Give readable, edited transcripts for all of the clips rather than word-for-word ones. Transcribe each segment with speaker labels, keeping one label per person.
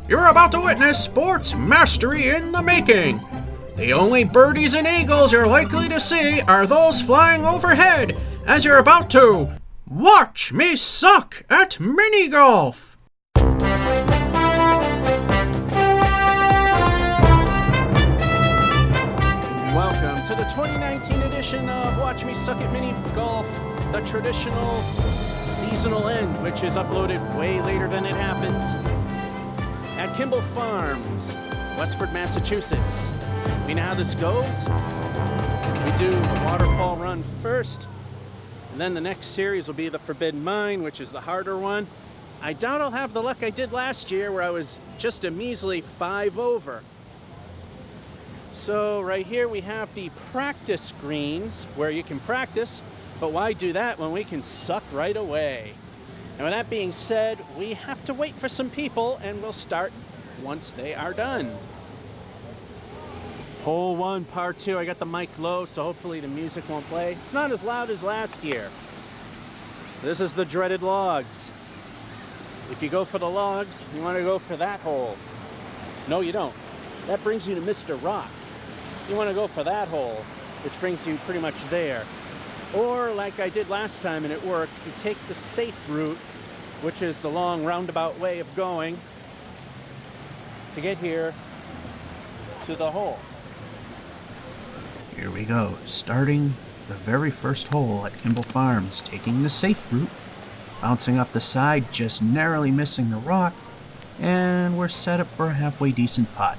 Speaker 1: You're about to witness sports mastery in the making. The only birdies and eagles you're likely to see are those flying overhead as you're about to watch me suck at mini golf. Welcome to the 2019 edition of Watch Me Suck at Mini Golf, the traditional seasonal end, which is uploaded way later than it happens, at Kimbal Farms, Westford, Massachusetts. You know how this goes? We do the Waterfall Run first, and then the next series will be the Forbidden Mine, which is the harder one. I doubt I'll have the luck I did last year, where I was just a measly 5 over. So right here we have the practice greens where you can practice, but why do that when we can suck right away? And with that being said, we have to wait for some people, and we'll start once they are done. Hole 1, par 2. I got the mic low, so hopefully the music won't play. It's not as loud as last year. This is the dreaded logs. If you go for the logs, you want to go for that hole. No, you don't. That brings you to Mr. Rock. You want to go for that hole, which brings you pretty much there. Or, like I did last time and it worked, you take the safe route, which is the long roundabout way of going to get here to the hole. Here we go, starting the very first hole at Kimball Farms, taking the safe route, bouncing off the side, just narrowly missing the rock, and we're set up for a halfway decent putt.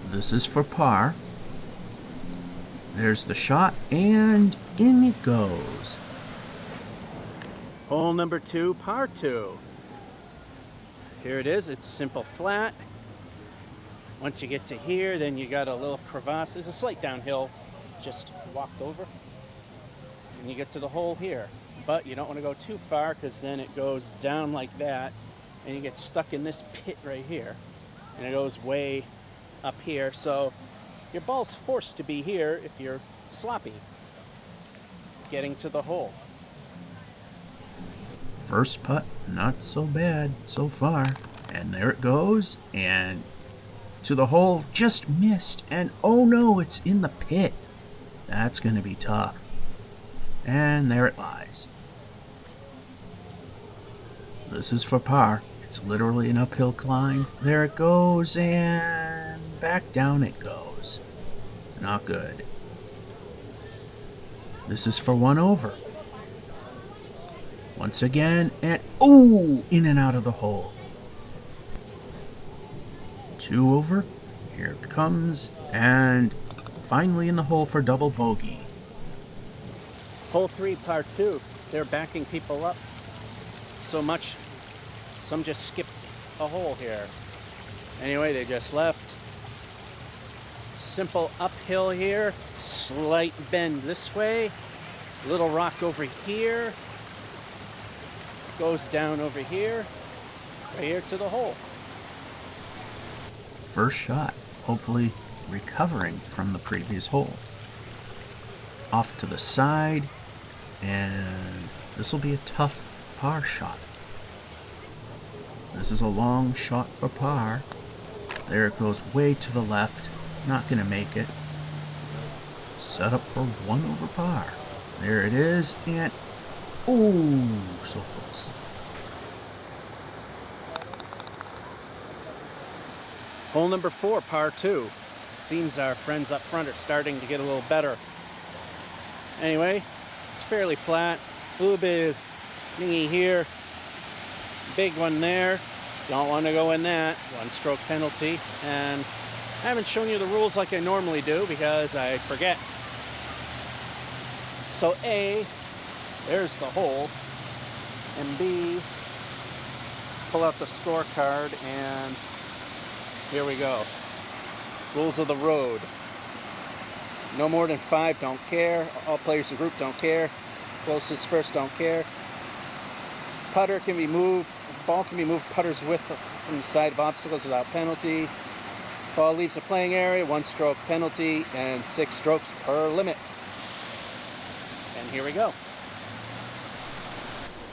Speaker 1: This is for par. There's the shot, and in it goes. Hole number 2, par 2. Here it is. It's simple flat. Once you get to here, then you got a little crevasse. There's a slight downhill. Just walked over. And you get to the hole here. But you don't want to go too far, because then it goes down like that, and you get stuck in this pit right here. And it goes way up here. So your ball's forced to be here if you're sloppy getting to the hole. First putt, not so bad so far. And there it goes, and to the hole, just missed. And oh no, it's in the pit. That's going to be tough. And there it lies. This is for par. It's literally an uphill climb. There it goes, and back down it goes. Not good. This is for 1 over. Once again, and ooh, in and out of the hole. 2 over. Here it comes, and finally in the hole for double bogey. Hole 3, par 2. They're backing people up so much. Some just skipped a hole here. Anyway, they just left. Simple uphill here, slight bend this way, little rock over here, goes down over here, right here to the hole. First shot, hopefully recovering from the previous hole. Off to the side, and this will be a tough par shot. This is a long shot for par. There it goes way to the left. Not going to make it. Set up for 1 over par. There it is, and ooh, so close. Hole number 4, par 2. Seems our friends up front are starting to get a little better. Anyway, it's fairly flat. A little bit of thingy here. Big one there. Don't want to go in that. 1-stroke penalty. And I haven't shown you the rules like I normally do because I forget. So A, there's the hole, and B, pull out the scorecard, and here we go. Rules of the road. No more than 5, don't care. All players in the group don't care. Closest first, don't care. Putter can be moved. Ball can be moved putter's width from the side of obstacles without penalty. Ball leaves the playing area, 1-stroke penalty, and 6 strokes per limit. And here we go.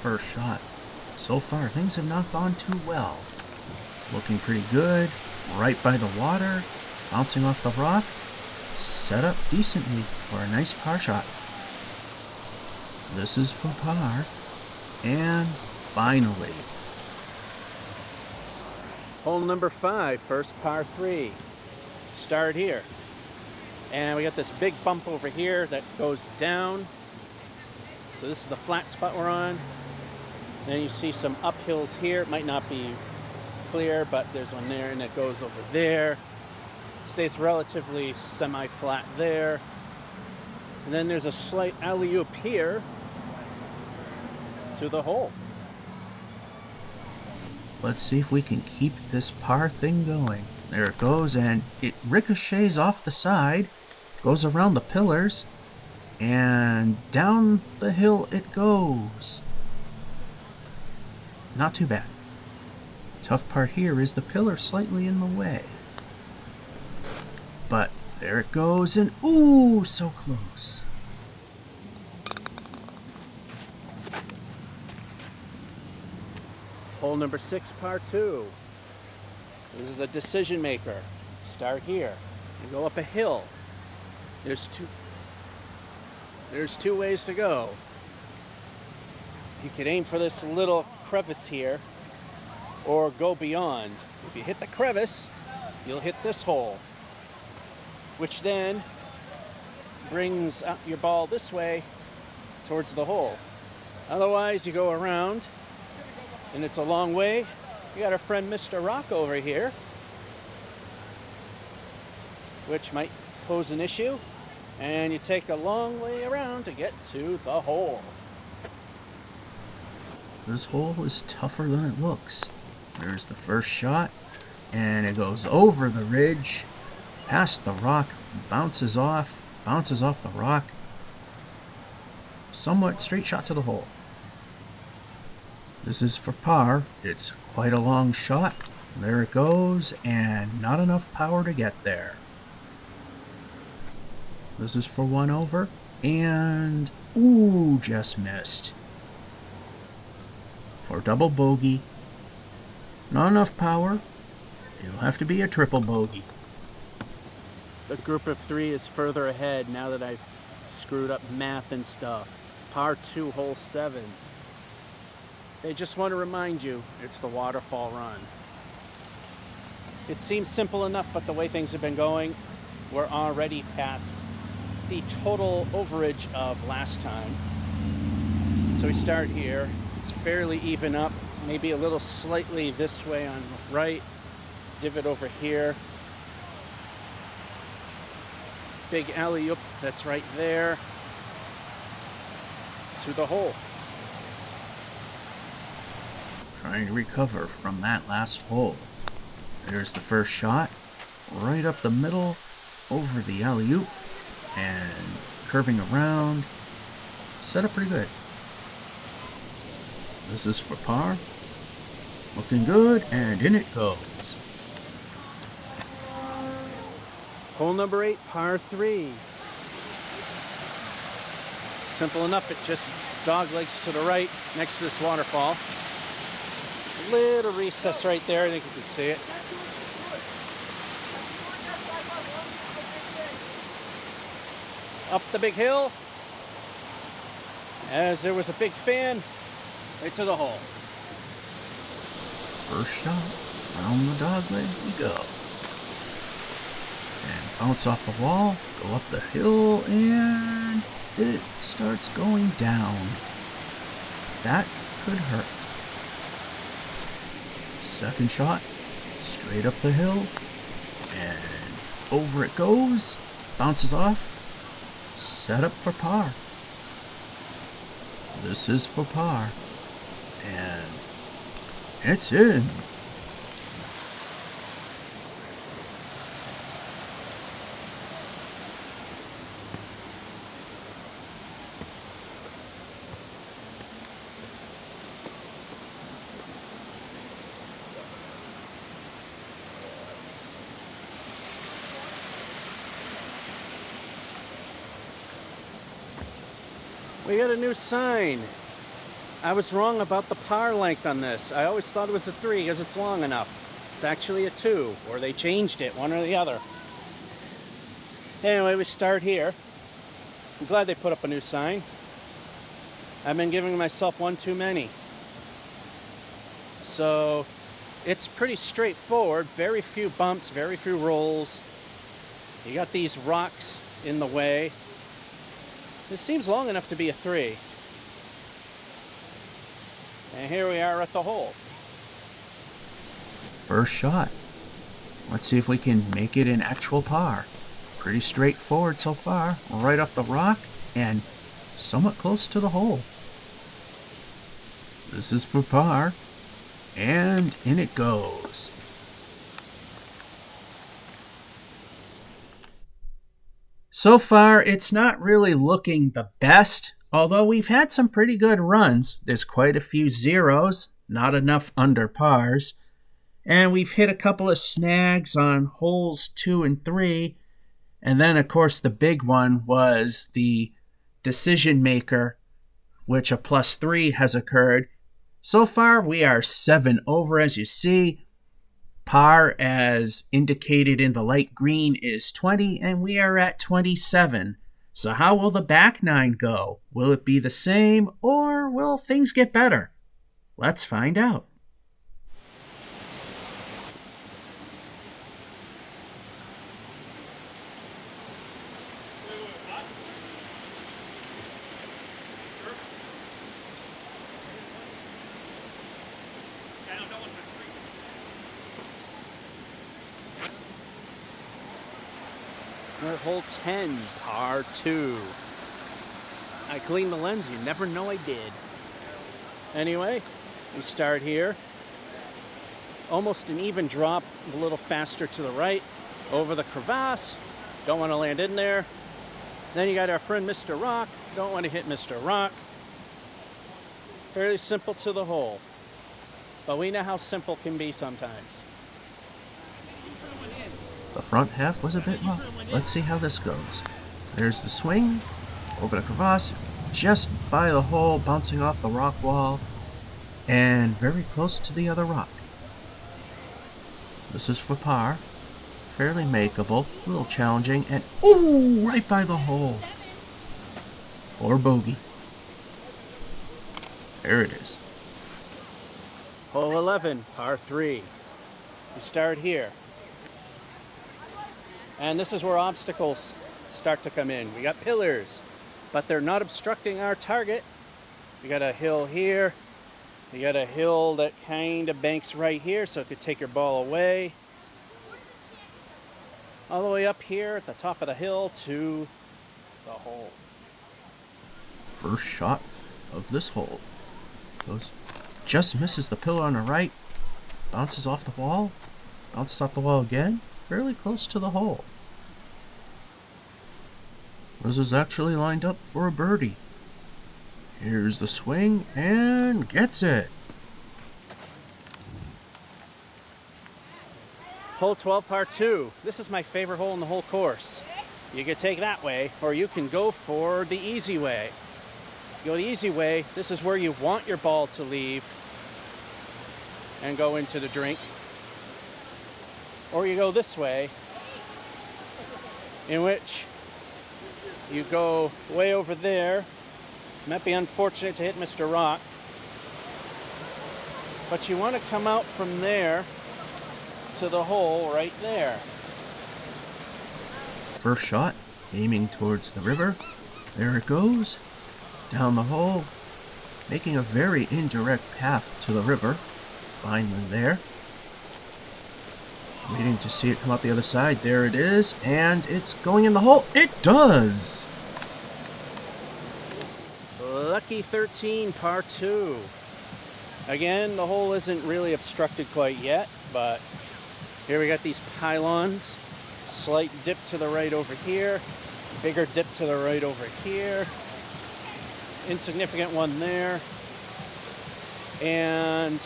Speaker 1: First shot.
Speaker 2: So far, things have not gone too well. Looking pretty good, right by the water, bouncing off the rock, set up decently for a nice par shot. This is for par, and finally.
Speaker 1: Hole number 5, first par 3. Start here. And we got this big bump over here that goes down. So this is the flat spot we're on. Then you see some uphills here. It might not be clear, but there's one there, and it goes over there. Stays relatively semi-flat there. And then there's a slight alley-oop here to the hole.
Speaker 2: Let's see if we can keep this par thing going. There it goes, and it ricochets off the side, goes around the pillars, and down the hill it goes. Not too bad. Tough part here is the pillar slightly in the way. But there it goes, and ooh, so close.
Speaker 1: Hole number 6, par 2. This is a decision maker. Start here. You go up a hill. There's two ways to go. You could aim for this little crevice here, or go beyond. If you hit the crevice, you'll hit this hole, which then brings up your ball this way towards the hole. Otherwise, you go around, and it's a long way. We got our friend Mr. Rock over here, which might pose an issue, and you take a long way around to get to the hole.
Speaker 2: This hole is tougher than it looks. There's the first shot, and it goes over the ridge, past the rock, bounces off the rock. Somewhat straight shot to the hole. This is for par. It's quite a long shot. There it goes, and not enough power to get there. This is for 1 over, and ooh, just missed. For double bogey. Not enough power. It'll have to be a triple bogey.
Speaker 1: The group of 3 is further ahead now that I've screwed up math and stuff. Par 2, hole 7. They just want to remind you, it's the Waterfall Run. It seems simple enough, but the way things have been going, we're already past the total overage of last time. So we start here. It's fairly even up, maybe a little slightly this way on the right. Divot over here. Big alley-oop that's right there to the hole.
Speaker 2: Trying to recover from that last hole. There's the first shot, right up the middle, over the alley-oop, and curving around. Set up pretty good. This is for par. Looking good, and in it goes.
Speaker 1: Hole number 8, par 3. Simple enough, it just dog legs to the right next to this waterfall. Little recess right there, I think you can see it. Up the big hill, as there was a big fan, right to the hole.
Speaker 2: First shot, around the dog leg we go. And bounce off the wall, go up the hill, and it starts going down. That could hurt. Second shot, straight up the hill, and over it goes, bounces off, set up for par. This is for par, and it's in.
Speaker 1: We got a new sign. I was wrong about the par length on this. I always thought it was a 3 because it's long enough. It's actually a 2, or they changed it, one or the other. Anyway, we start here. I'm glad they put up a new sign. I've been giving myself one too many. So it's pretty straightforward. Very few bumps, very few rolls. You got these rocks in the way. This seems long enough to be a 3. And here we are at the hole.
Speaker 2: First shot. Let's see if we can make it an actual par. Pretty straightforward so far. Right off the rock and somewhat close to the hole. This is for par. And in it goes. So far, it's not really looking the best, although we've had some pretty good runs. There's quite a few zeros, not enough under pars. And we've hit a couple of snags on holes 2 and 3. And then, of course, the big one was the decision maker, which a +3 has occurred. So far, we are 7 over, as you see. Par, as indicated in the light green, is 20, and we are at 27. So how will the back 9 go? Will it be the same, or will things get better? Let's find out.
Speaker 1: We're at hole 10, par 2. I cleaned the lens, you never know I did. Anyway, we start here. Almost an even drop, a little faster to the right, over the crevasse. Don't want to land in there. Then you got our friend Mr. Rock. Don't want to hit Mr. Rock. Fairly simple to the hole. But we know how simple can be sometimes.
Speaker 2: The front half was a bit rough. Let's see how this goes. There's the swing, over the crevasse, just by the hole, bouncing off the rock wall, and very close to the other rock. This is for par. Fairly makeable, a little challenging, and ooh, right by the hole. Or bogey. There it is.
Speaker 1: Hole 11, par 3. We start here. And this is where obstacles start to come in. We got pillars, but they're not obstructing our target. We got a hill here. We got a hill that kind of banks right here, so it could take your ball away. All the way up here at the top of the hill to the hole.
Speaker 2: First shot of this hole. Goes, just misses the pillar on the right. Bounces off the wall. Bounces off the wall again. Fairly close to the hole. This is actually lined up for a birdie. Here's the swing, and gets it.
Speaker 1: Hole 12, par 2. This is my favorite hole in the whole course. You can take that way, or you can go for the easy way. You go the easy way, this is where you want your ball to leave and go into the drink. Or you go this way, in which you go way over there. Might be unfortunate to hit Mr. Rock, but you want to come out from there to the hole right there.
Speaker 2: First shot, aiming towards the river. There it goes. Down the hole, making a very indirect path to the river. Finally there. Waiting to see it come up the other side. There it is, and it's going in the hole. It does!
Speaker 1: Lucky 13, par 2. Again, the hole isn't really obstructed quite yet, but here we got these pylons. Slight dip to the right over here. Bigger dip to the right over here. Insignificant one there. And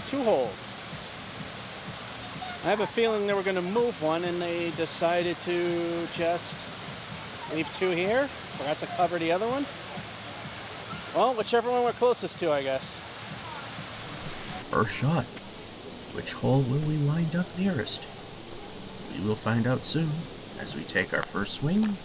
Speaker 1: two holes. I have a feeling they were going to move one, and they decided to just Leave 2 here. Forgot to cover the other one. Well, whichever one we're closest to, I guess.
Speaker 2: First shot. Which hole will we wind up nearest? We will find out soon as we take our first swing.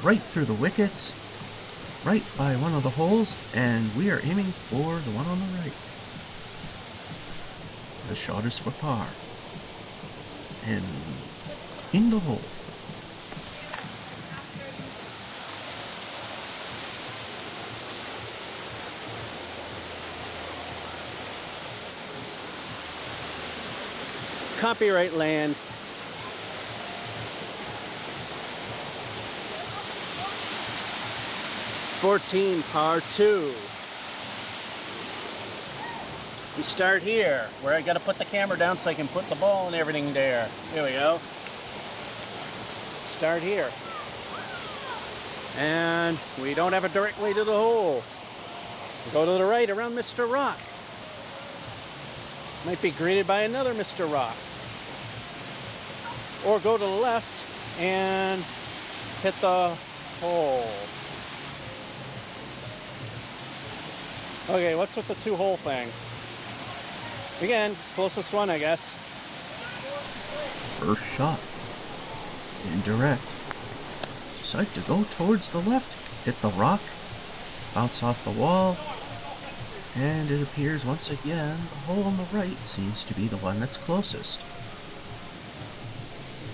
Speaker 2: Right through the wickets. Right by one of the holes. And we are aiming for the one on the right. The shot is for par. And in the hole.
Speaker 1: Copyright land. (14) par 2. We start here, where I gotta put the camera down so I can put the ball and everything there. Here we go. Start here. And we don't have a direct way to the hole. We go to the right around Mr. Rock. Might be greeted by another Mr. Rock. Or go to the left and hit the hole. Okay, what's with the 2-hole thing? Again, closest one, I guess.
Speaker 2: First shot. Indirect. Decide to go towards the left. Hit the rock. Bounce off the wall. And it appears once again the hole on the right seems to be the one that's closest.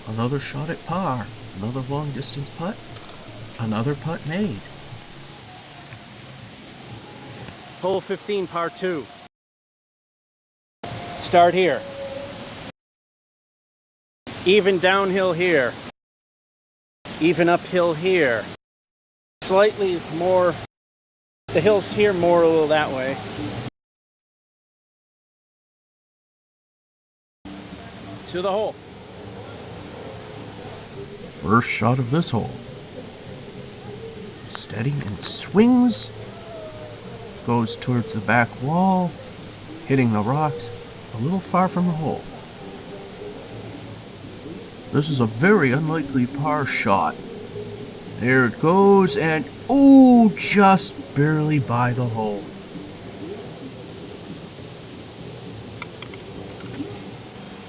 Speaker 2: Another shot at par. Another long distance putt. Another putt made.
Speaker 1: Hole 15, par 2. Start here. Even downhill here. Even uphill here. Slightly more, the hills here more a little that way. To the hole.
Speaker 2: First shot of this hole. Steady and swings. Goes towards the back wall, hitting the rocks a little far from the hole. This is a very unlikely par shot. There it goes, and oh, just barely by the hole.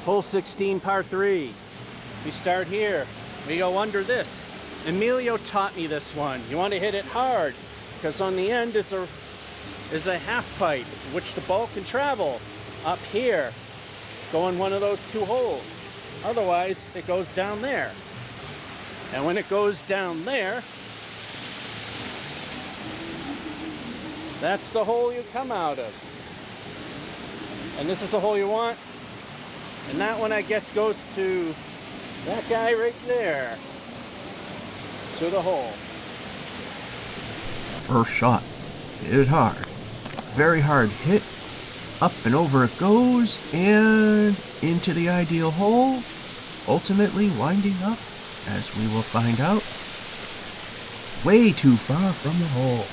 Speaker 1: Hole 16, par 3. We start here. We go under this. Emilio taught me this one. You want to hit it hard, because on the end is a half pipe, which the ball can travel up here, go in one of those 2 holes. Otherwise, it goes down there. And when it goes down there, that's the hole you come out of. And this is the hole you want. And that one, I guess, goes to that guy right there. To the hole.
Speaker 2: First shot. Hit it hard. Very hard hit. Up and over it goes. And into the ideal hole. Ultimately winding up, as we will find out, way too far from the hole.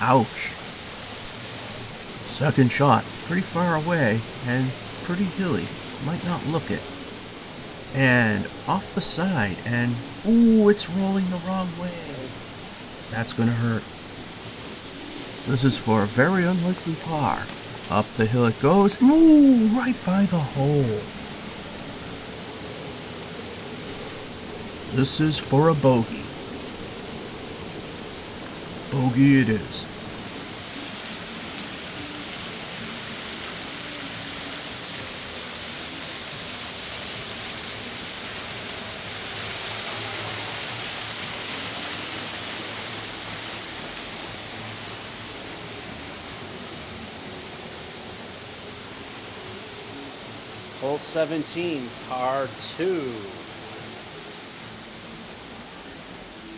Speaker 2: Ouch. Second shot. Pretty far away and pretty hilly. Might not look it. And off the side. And ooh, it's rolling the wrong way. That's going to hurt. This is for a very unlikely par. Up the hill it goes. Ooh, right by the hole. This is for a bogey. Bogey it is.
Speaker 1: Hole 17, par 2.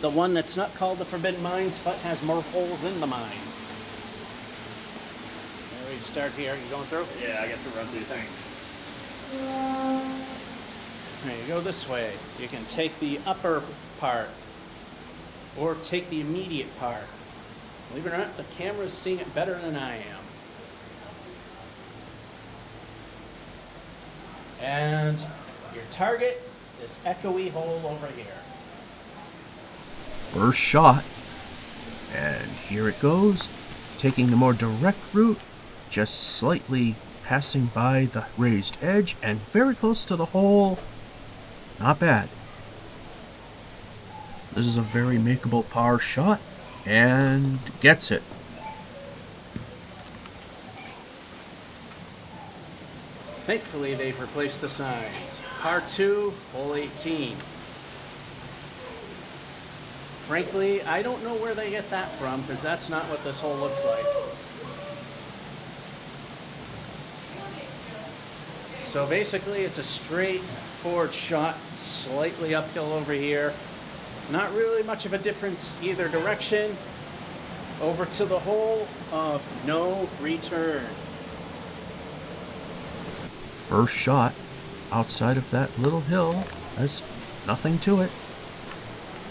Speaker 1: The one that's not called the Forbidden Mines, but has more holes in the mines. There we start here. You going through?
Speaker 3: Yeah, I guess we'll run through. Thanks.
Speaker 1: There you go this way. You can take the upper part or take the immediate part. Believe it or not, the camera's seeing it better than I am. And your target is echoey hole over here.
Speaker 2: First shot. And here it goes, taking the more direct route, just slightly passing by the raised edge and very close to the hole. Not bad. This is a very makeable par shot, and gets it.
Speaker 1: Thankfully, they've replaced the signs. Par 2, hole 18. Frankly, I don't know where they get that from, because that's not what this hole looks like. So basically, it's a straight forward shot, slightly uphill over here. Not really much of a difference either direction. Over to the hole of no return.
Speaker 2: First shot outside of that little hill. There's nothing to it.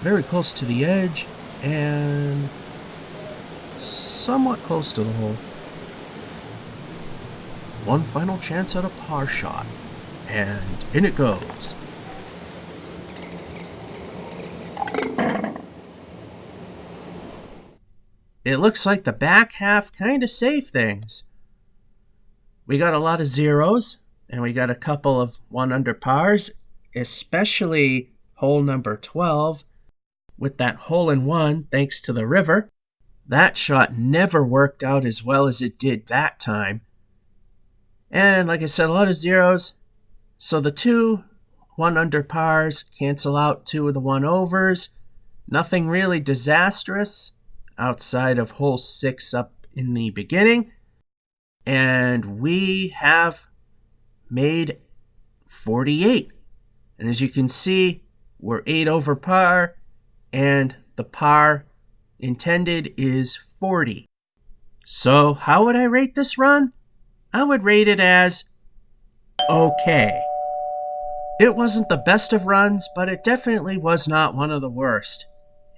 Speaker 2: Very close to the edge and somewhat close to the hole. One final chance at a par shot, and in it goes. It looks like the back half kind of saved things. We got a lot of zeros, and we got a couple of 1 under pars, especially hole number 12, with that hole-in-one thanks to the river. That shot never worked out as well as it did that time. And like I said, a lot of zeros. So the 2 1 under pars cancel out 2 of the 1 overs. Nothing really disastrous outside of hole 6 up in the beginning. And we have made 48. And as you can see, we're 8 over par, and the par intended is 40. So how would I rate this run? I would rate it as okay. It wasn't the best of runs, but it definitely was not one of the worst.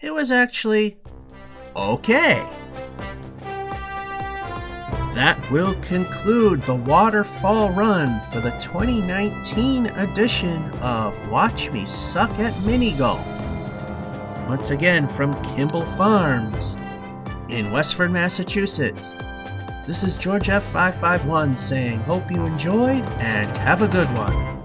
Speaker 2: It was actually okay. That will conclude the Waterfall Run for the 2019 edition of Watch Me Suck at Mini Golf. Once again from Kimbal Farms in Westford, Massachusetts. This is George F551 saying hope you enjoyed and have a good one.